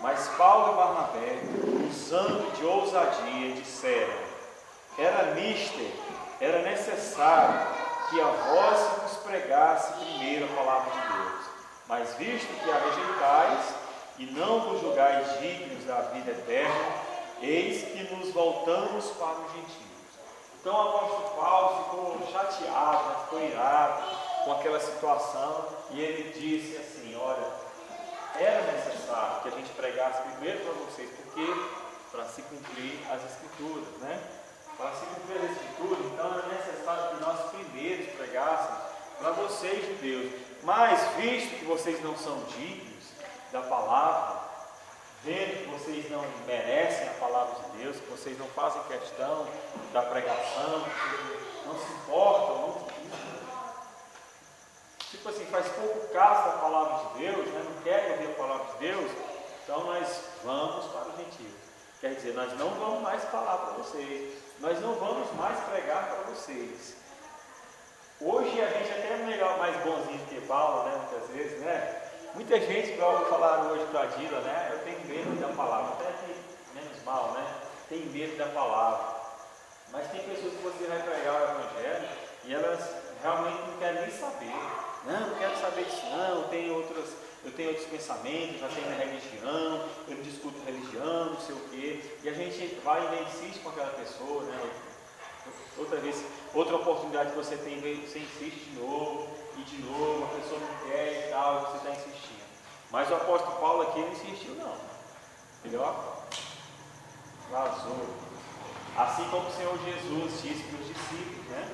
Mas Paulo e Barnabé, usando de ousadia, disseram: era mister, era necessário que a vós vos pregasse primeiro a palavra de Deus. Mas visto que a rejeitais e não vos julgais dignos da vida eterna, eis que nos voltamos para os gentios. Então o apóstolo Paulo ficou chateado, ficou irado com aquela situação, e ele disse assim: olha, era necessário que a gente pregasse primeiro para vocês, porque para se cumprir as escrituras, né? Para se cumprir as escrituras, então era necessário que nós primeiros pregássemos para vocês, judeus. Mas visto que vocês não são dignos da palavra, vendo que vocês não merecem a palavra de Deus, que vocês não fazem questão da pregação, que não se importam, tipo assim, faz pouco caso da palavra de Deus, né? Não querem ouvir a palavra de Deus, então nós vamos para os gentios. Quer dizer, nós não vamos mais falar para vocês, nós não vamos mais pregar para vocês. Hoje a gente até é melhor, mais bonzinho que Paulo, né? Muitas vezes, né? Muita gente, igual falaram hoje para a Dila, né? Eu tenho medo da palavra, até que menos mal, né? Tem medo da palavra. Mas tem pessoas que você vai pregar o Evangelho e elas realmente não querem nem saber. Não quero saber disso não, eu tenho outros pensamentos, já tenho minha religião, eu não discuto religião, não sei o quê. E a gente vai e ainda insiste com aquela pessoa, né? Outra oportunidade que você tem, você insiste de novo, a pessoa não quer e tal, e você está insistindo. Mas o apóstolo Paulo aqui não insistiu não. Ele vazou. Assim como o Senhor Jesus disse para os discípulos, né?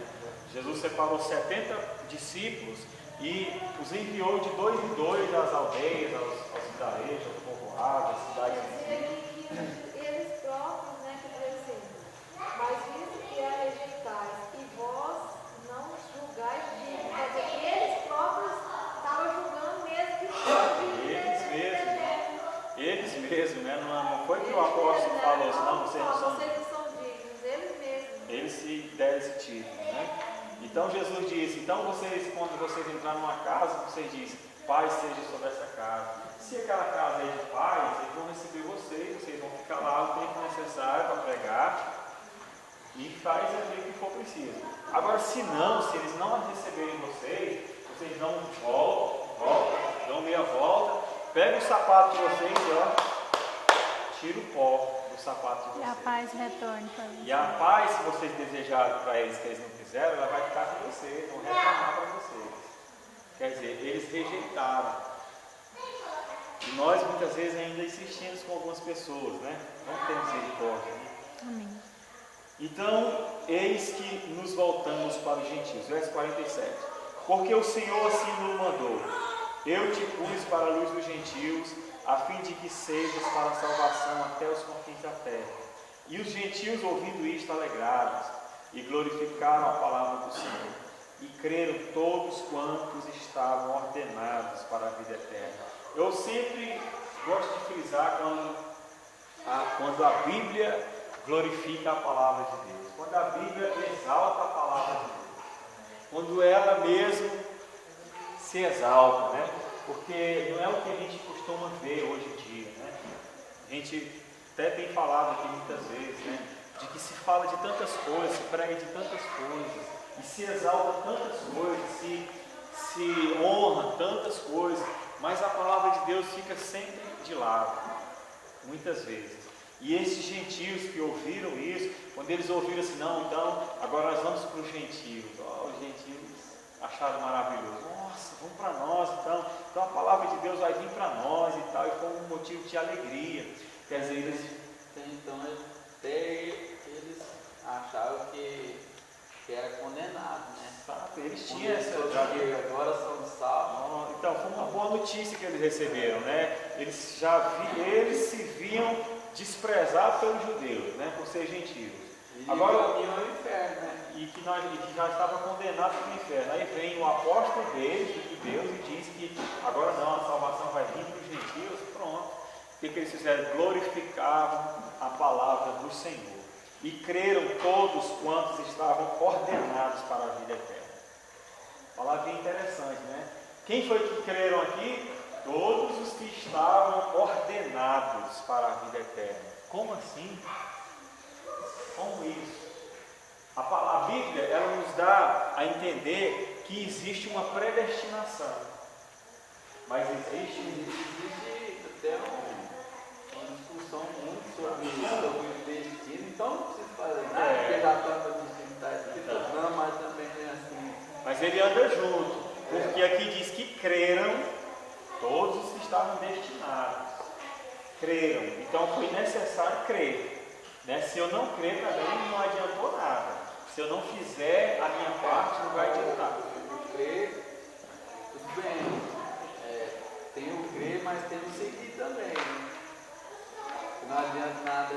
Jesus separou 70 discípulos e os enviou de 2 em 2 às aldeias, aos vilarejos, aos povoados, às cidades. Eles próprios, né, que cresceram. Mas visto que a rejeitais e vós não julgais dignos, quer dizer, eles próprios estavam julgando mesmo que Eles mesmos, né? Não foi que o apóstolo falou assim, não, vocês não são dignos, eles mesmos. Eles se deram esse título, né? Então Jesus disse, então vocês, quando vocês entrarem numa casa, vocês dizem, paz seja sobre essa casa. Se aquela casa é de paz, eles vão receber vocês vão ficar lá o tempo necessário para pregar e faz ali o que for preciso. Agora, se eles não receberem vocês dão meia volta, pegam o sapato de vocês e tira o pó do sapato de vocês. E a paz retorne para vocês. E a paz, se vocês desejarem para eles que eles não quiseram, ela vai ficar com vocês, vão retornar para vocês. Quer dizer, eles rejeitaram. E nós muitas vezes ainda insistimos com algumas pessoas, né? Vamos ter misericórdia, né? Amém. Então, eis que nos voltamos para os gentios. Verso 47. Porque o Senhor assim nos mandou. Eu te pus para a luz dos gentios, a fim de que sejas para a salvação até os confins da terra. E os gentios, ouvindo isto, alegraram-se e glorificaram a palavra do Senhor. E creram todos quantos estavam ordenados para a vida eterna. Eu sempre gosto de frisar quando a Bíblia glorifica a palavra de Deus, quando a Bíblia exalta a palavra de Deus, quando ela mesmo se exalta, né? Porque não é o que a gente costuma ver hoje em dia, né? A gente até tem falado aqui muitas vezes, né? De que se fala de tantas coisas, se prega de tantas coisas, e se exalta tantas coisas, se honra tantas coisas, mas a palavra de Deus fica sempre de lado, muitas vezes. E esses gentios que ouviram isso, quando eles ouviram assim, não, então agora nós vamos para os gentios. Os gentios acharam maravilhoso. Nossa, vamos para nós então a palavra de Deus vai vir para nós e tal, e foi um motivo de alegria. Quer dizer, então até eles achavam que era condenado, né? Eles tinham essa agora são salvos. Então foi uma boa notícia que eles receberam, né? Eles se viam desprezados pelos judeus, né? Por ser gentios. Agora iam ao inferno, né? E que já estavam condenados para o inferno. Aí vem o apóstolo deles, de Deus, e diz que agora não, a salvação vai vir para os gentios. Pronto. O que eles fizeram? Glorificavam a palavra do Senhor. E creram todos quantos estavam ordenados para a vida eterna. Palavrinha interessante, né? Quem foi que creram aqui? Todos os que estavam ordenados destinados para a vida eterna. Como assim? Como isso? A Bíblia, ela nos dá a entender que existe uma predestinação. Mas existe até uma discussão muito sobre o destino, então não precisa fazer nada, porque já está no destino, está escrito, não, mas também é assim. Mas ele anda junto, porque aqui diz que creram todos os que estavam destinados. Creram, então foi necessário crer. Né? Se eu não crer também não adiantou nada. Se eu não fizer a minha parte, não vai adiantar. Crer, tudo bem. Tem o crer, mas tem o seguir também. Né? Não adianta nada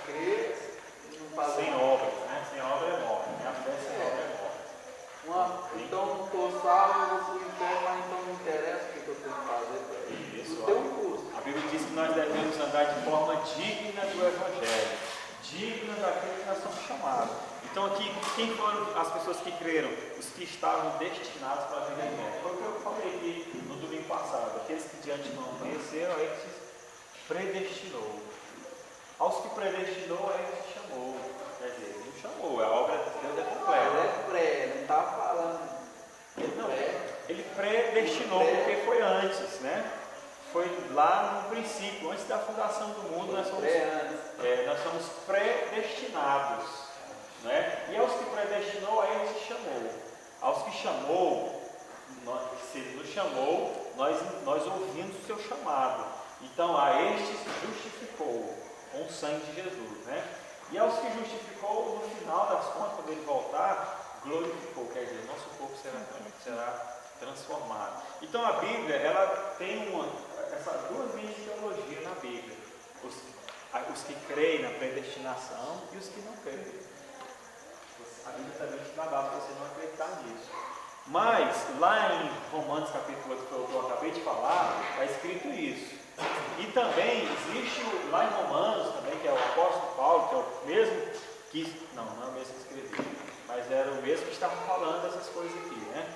crer e não fazer. Sem obras, né? Sem obra é morte. Minha fé sem obra é morte. Então não estou salvo, eu vou para o inferno, mas então não interessa o que eu tenho que fazer para ele. Isso, tem um custo. A Bíblia diz que nós devemos andar de forma digna do Evangelho, digna daquilo que nós somos chamados. Então aqui, quem foram as pessoas que creram? Os que estavam destinados para a vida eterna. Foi o que eu falei aqui no domingo passado. Aqueles que de antemão conheceram, aí que se predestinou. Aos que predestinou, aí que se chamou. Quer dizer, ele não chamou, a obra de Deus é completa. Ele é pré, não está falando. Ele predestinou porque foi antes, né? Foi lá no princípio, antes da fundação do mundo, nós somos predestinados. Né? E aos que predestinou, aí ele se chamou. Aos que chamou, se ele nos chamou, nós ouvimos o seu chamado. Então a estes justificou com o sangue de Jesus. Né? E aos que justificou, no final das contas, quando ele voltar, glorificou. Quer dizer, nosso corpo será transformado. Então a Bíblia, ela tem essas duas linhas de teologia na Bíblia. Os que creem na predestinação e os que não creem. A Bíblia também te dá para você não acreditar nisso. Mas, lá em Romanos capítulo 8, que eu acabei de falar, está escrito isso. E também existe, lá em Romanos, também, que é o apóstolo Paulo, que é o mesmo que, não é o mesmo que escreveu, mas era o mesmo que estava falando essas coisas aqui, né?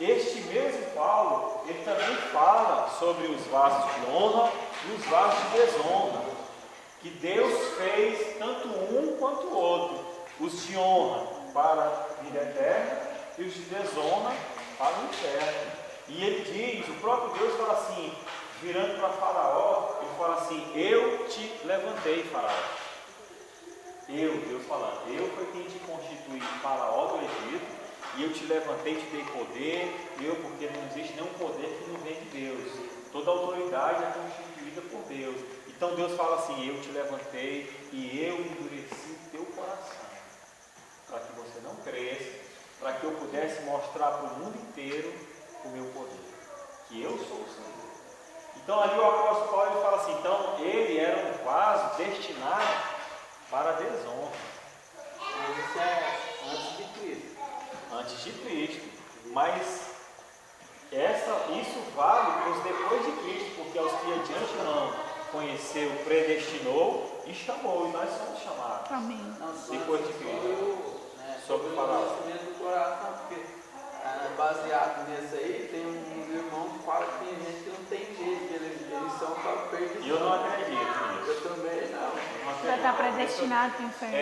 Este mesmo Paulo, ele também fala sobre os vasos de honra e os vasos de desonra, que Deus fez tanto um quanto o outro. Os de honra para a vida eterna e os de desonra para o inferno. E ele diz, o próprio Deus fala assim, virando para Faraó, ele fala assim, eu te levantei, Faraó. Deus falando, eu foi quem te constituí Faraó do Egito, e eu te levantei, te dei poder, porque não existe nenhum poder que não vem de Deus. Toda autoridade é constituída por Deus. Então Deus fala assim, eu te levantei e eu endureci o teu coração, para que você não cresça, para que eu pudesse mostrar para o mundo inteiro o meu poder, que eu sou o Senhor. Então ali o apóstolo Paulo fala assim, então ele era um vaso destinado para a desonra. Isso é antes de Cristo. Antes de Cristo. Mas isso vale para os depois de Cristo, porque aos que adiante não conheceu, predestinou e chamou, e nós somos chamados. Amém. Depois de Cristo. Sobre o Faraó. Do coração, porque baseado nisso aí, tem uns irmãos que falam que tem gente que não tem jeito, que eles são para perdição. E eu não acredito nisso. Eu também não. Já está predestinado para o inferno.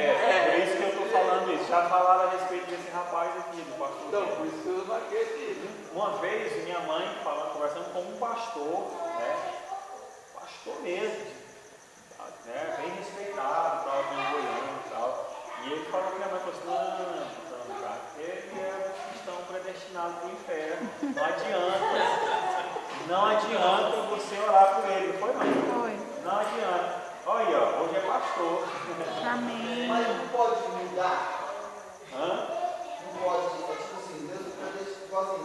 Por isso que eu estou falando isso. Já falaram a respeito desse rapaz aqui, do pastor. Então, por isso que eu não acredito. Uma vez, minha mãe conversando com um pastor, né? Pastor mesmo, né? Bem respeitado, estava bem Goiânia e tal. E ele falou que minha mãe falou assim, não, cara, ele é um cristão predestinado para o inferno. Não adianta você orar por ele, não foi não? Foi. Não adianta. Olha aí, ó, hoje é pastor. Amém. Mas não pode mudar. Hã? Não pode, tipo assim, Deus predestinou assim.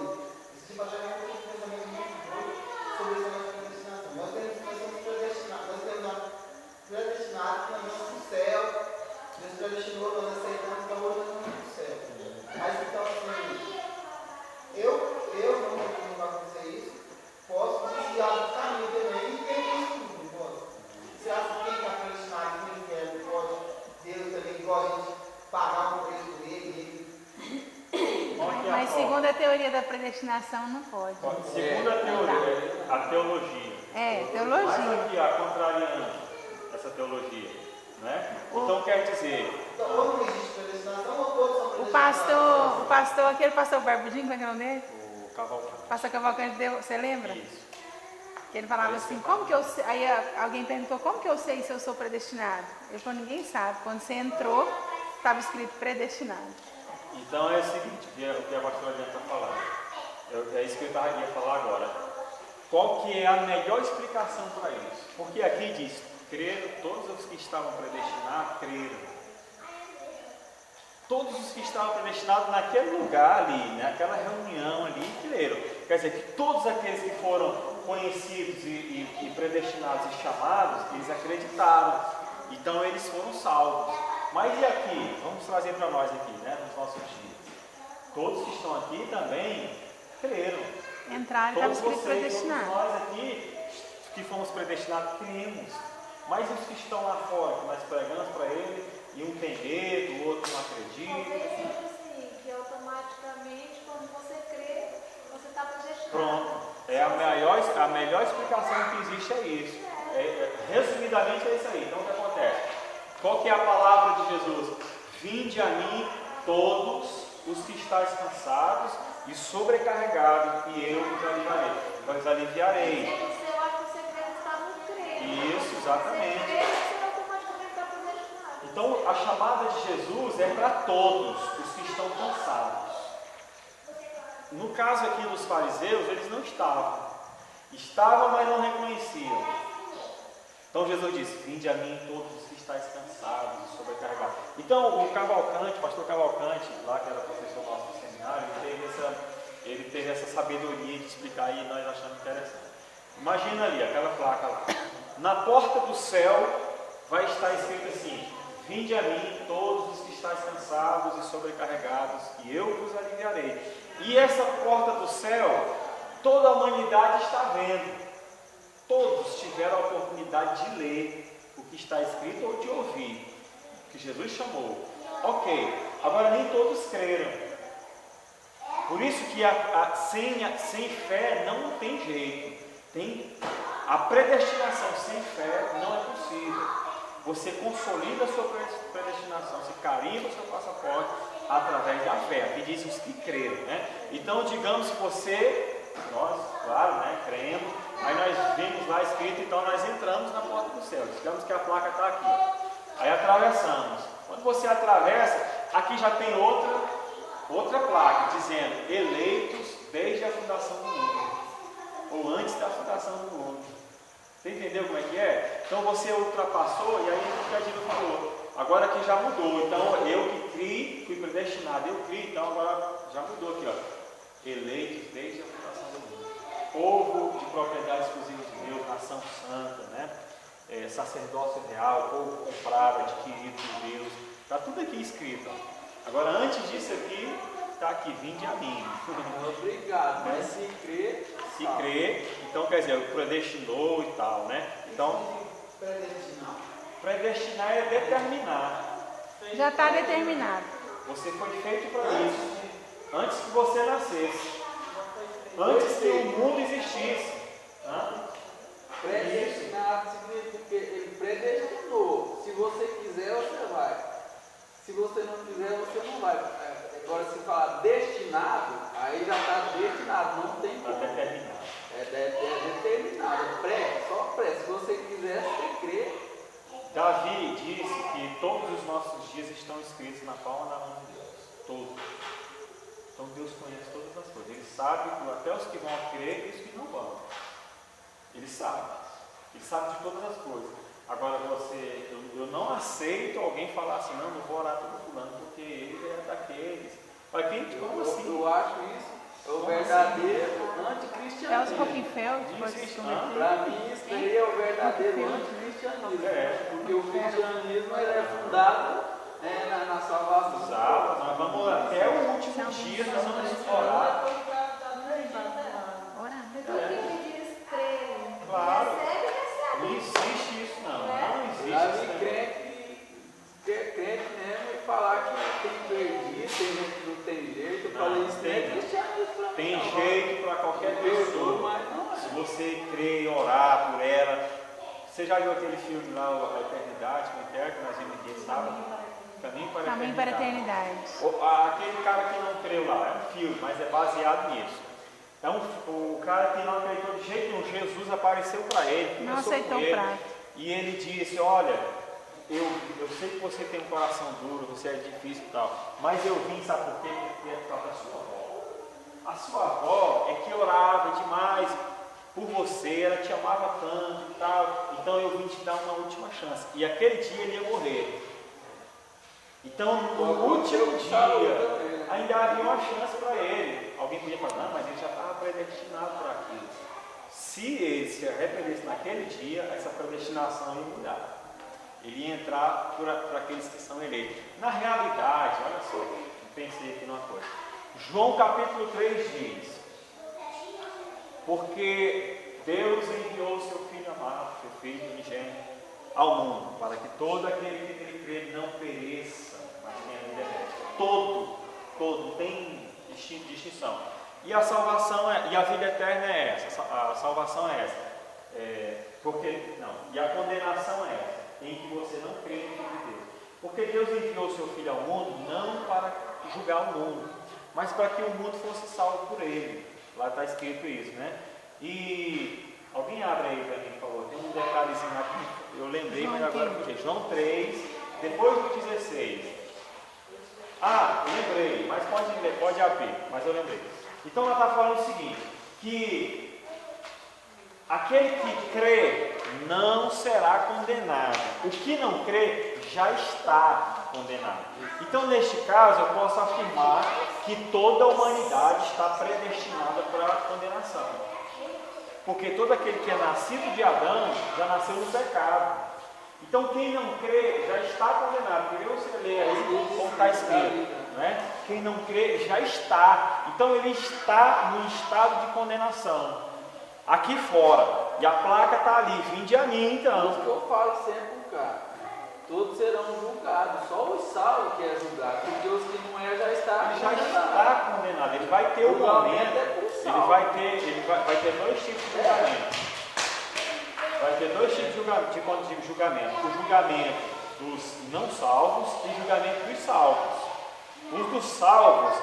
Esse tipo de pensamento muito doido sobre esse negócio de predestinação. Nós somos predestinados, nós temos predestinado que nós vamos para o céu. Deus predestinou, nós aceitamos, então hoje nós vamos para o céu. Mas então assim, eu não sei como vai acontecer isso, posso desviar do caminho também e ter isso tudo, posso. Você acha que quem está predestinado no inferno pode, Deus também pode pagar um preço por ele? Mas segundo a teoria da predestinação, não pode. Segundo a teoria, a teologia, É, Mas teologia. aqui, ó, contrariando essa teologia, né? Então quer dizer, Então, ou não existe predestinação, ou todos são predestinados. O pastor, aquele pastor barbudinho, como é que é o nome dele? o Cavalcante. O pastor Cavalcante deu, você lembra? Isso. Que ele falava assim, como que eu sei? Aí alguém perguntou, como que eu sei se eu sou predestinado? Ele falou, ninguém sabe. Quando você entrou, estava escrito predestinado. Então é o seguinte, o que a pastora Adriana está falando. É isso que eu ia falar agora. Qual que é a melhor explicação para isso? Porque aqui diz, creram, todos os que estavam predestinados, creram. Todos os que estavam predestinados naquele lugar ali, naquela reunião ali, creram. Quer dizer, que todos aqueles que foram conhecidos e predestinados e chamados, eles acreditaram. Então eles foram salvos. Mas e aqui? Vamos trazer para nós aqui, né, nos nossos dias. Todos que estão aqui também creram. Entraram e estava Todos escrito vocês, predestinado. todos nós aqui que fomos predestinados, cremos. Mas os que estão lá fora, que nós pregamos para eles, e um tem medo, o outro não acredita. Talvez seja assim, que automaticamente quando você crê, você está predestinado. Pronto. É a melhor explicação que existe é isso. Resumidamente é isso aí. Então o que acontece? Qual que é a palavra de Jesus? Vinde a mim todos os que estáis cansados e sobrecarregados, e eu vos aliviarei. Vos aliviarei. Eu acho que você está no crer. Isso, exatamente. Você automaticamente está predestinado. Então, a chamada de Jesus é para todos os que estão cansados. No caso aqui dos fariseus, eles não estavam. Estavam, mas não reconheciam. Então, Jesus disse, vinde a mim todos os que estáis cansados e sobrecarregados. Então, o Cavalcante, o pastor Cavalcante, lá que era professor nosso do seminário, ele teve essa sabedoria de explicar e nós achamos interessante. Imagina ali, aquela placa lá. Na porta do céu vai estar escrito assim, vinde a mim todos os que estáis cansados e sobrecarregados, e eu vos aliviarei. E essa porta do céu, toda a humanidade está vendo. Todos tiveram a oportunidade de ler o que está escrito ou de ouvir, que Jesus chamou. Ok, agora nem todos creram. Por isso que sem fé não tem jeito. A predestinação sem fé não é possível. Você consolida a sua predestinação, você carimba o seu passaporte através da fé. Aqui diz os que creram, né? Então, digamos que nós, claro, né, cremos, aí nós vimos lá escrito, então nós entramos na porta do céu. Digamos que a placa está aqui. Aí atravessamos. Quando você atravessa, aqui já tem outra placa dizendo eleitos desde a fundação do mundo, ou antes da fundação do mundo. Você entendeu como é que é? Então você ultrapassou e aí o que a Dina falou. Agora aqui já mudou. Então eu que criei, fui predestinado, eu criei, então agora já mudou aqui, ó. Eleitos desde a fundação do mundo. Povo de propriedade exclusiva de Deus, nação santa, né? Sacerdócio real, povo comprado, adquirido por Deus. Está tudo aqui escrito. Ó. Agora antes disso aqui, está aqui, vinde a mim. Obrigado, mas se crer. Se crer, então quer dizer, predestinou e tal, né? Então, predestinar é determinar. Já está determinado. Você foi feito para isso. Antes que você nascesse. Antes que o mundo existisse. Predestinado significa que ele predestinou. Se você quiser, você vai. Se você não quiser, você não vai. Agora, se falar destinado, aí já está destinado, não tem como. Está determinado. É determinado, só pré. Se você quiser, você crê. Davi disse que todos os nossos dias estão escritos na palma da mão de Deus. Todos. Então Deus conhece todas as coisas. Ele sabe até os que vão crer e os que não vão. Ele sabe. Ele sabe de todas as coisas. Agora eu não aceito alguém falar assim, não vou orar pelo fulano, porque ele é daqueles. Mas como assim? Eu acho isso o verdadeiro anticristianismo. É os Rockefeller, pode Existe, ser. Para mim, isso daí é o verdadeiro anticristianismo. Porque o cristianismo ele é fundado na salvação. Exato, nós vamos até o último dia, nós vamos orar. Orar. Então, o que me diz crê? Claro. Recebe. Não existe isso não, não existe isso. Davi crente mesmo e falar que tem perdido, tem gente que não tem jeito. Eu falei, isso não é cristianismo pra mim. Tem jeito para qualquer pessoa. Mas não é. você crer e orar por ela. Você já viu aquele filme lá, A Eternidade, que nós vimos aqui sábado? Caminho para a Eternidade. Aquele cara que não creu lá, é um filme, mas é baseado nisso. Então, o cara que não acreditou de jeito nenhum, Jesus apareceu para ele, não aceitou o prato. E ele disse, olha, eu sei que você tem um coração duro, você é difícil e tal, mas eu vim, sabe por quê? Porque é por causa da sua avó. A sua avó é que orava demais por você, ela te amava tanto e tal, então eu vim te dar uma última chance. E aquele dia ele ia morrer. Então, no último dia, ainda havia uma chance para ele. Alguém podia falar, não, mas ele já estava predestinado para aquilo. Se ele se arrependesse naquele dia, essa predestinação ia mudar. Ele ia entrar para aqueles que são eleitos. Na realidade, olha só, eu pensei aqui numa coisa. João capítulo 3 diz, porque Deus enviou o seu Filho amado, seu Filho unigênito, ao mundo, para que todo aquele que nele crê não pereça, mas tenha vida eterna. Todo, tem distinção. E a salvação e a vida eterna é essa, a salvação é essa. E a condenação é essa, em que você não crê no Filho de Deus. Porque Deus enviou o seu Filho ao mundo não para julgar o mundo, mas para que o mundo fosse salvo por ele. Lá está escrito isso, né? E alguém abre aí para mim, por favor. Tem um detalhezinho aqui, eu lembrei, mas agora eu fugi. João 3, depois do 16. Lembrei, mas pode abrir, mas eu lembrei. Então ela está falando o seguinte, que aquele que crê não será condenado. O que não crê já está condenado. Então, neste caso, eu posso afirmar que toda a humanidade está predestinada para a condenação. Porque todo aquele que é nascido de Adão já nasceu no pecado. Então, quem não crê já está condenado. Queria você ler aí como está escrito, né? Quem não crê já está. Então, ele está no estado de condenação. Aqui fora. E a placa está ali. Vinde a mim, então. Isso que eu falo sempre, cara. Todos serão julgados, só os salvos que é julgado, porque os que não é já está condenado. Ele vai ter um momento, ele vai ter dois tipos de julgamento. Vai ter dois tipos de julgamento. O julgamento dos não salvos e o julgamento dos salvos. Os dos salvos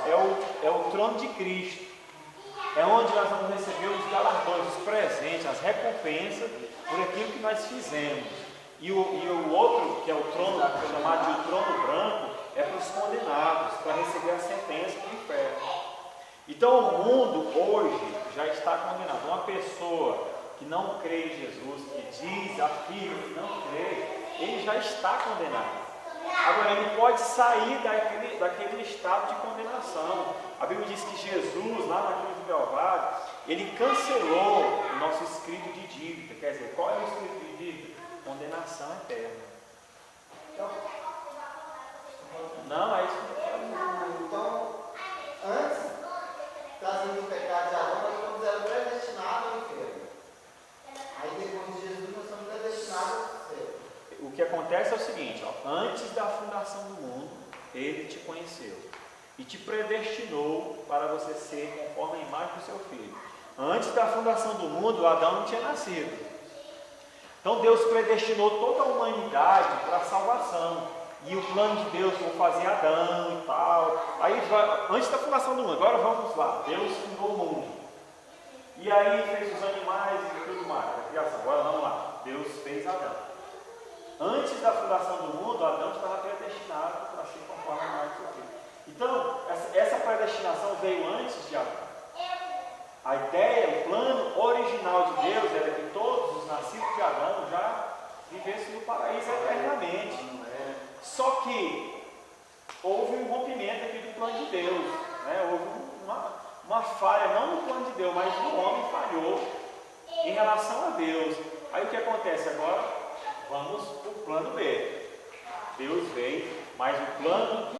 é o trono de Cristo. É onde nós vamos receber os galardões, os presentes, as recompensas por aquilo que nós fizemos. E o outro, que é o trono, chamado de trono branco, é para os condenados, para receber a sentença do inferno. Então o mundo hoje já está condenado. Uma pessoa que não crê em Jesus, que afirma que não crê, ele já está condenado. Agora ele pode sair daquele estado de condenação. A Bíblia diz que Jesus, lá na cruz do Calvário, ele cancelou o nosso escrito de dívida. Quer dizer, qual é o escrito de dívida? Condenação eterna. Não, é isso que Então, antes, trazendo o pecado de Adão, nós estamos predestinados ao inferno. Aí depois de Jesus, nós somos predestinados ao céu. O que acontece é o seguinte, antes da fundação do mundo, ele te conheceu e te predestinou para você ser conforme a imagem do seu filho. Antes da fundação do mundo, Adão não tinha nascido. Então Deus predestinou toda a humanidade para a salvação. E o plano de Deus foi fazer Adão e tal. Aí, antes da fundação do mundo, agora vamos lá. Deus fundou o mundo. E aí fez os animais e tudo mais, a criação. Agora vamos lá. Deus fez Adão. Antes da fundação do mundo, Adão estava predestinado para ser conforme a imagem do seu filho. Então, essa predestinação veio antes de Adão. A ideia, o plano original de Deus era que todos os nascidos de Adão já vivessem no paraíso eternamente. Só que houve um rompimento aqui do plano de Deus. Houve uma falha, não no plano de Deus, mas o homem falhou em relação a Deus. Aí o que acontece agora? Vamos para o plano B. Deus veio, mas o plano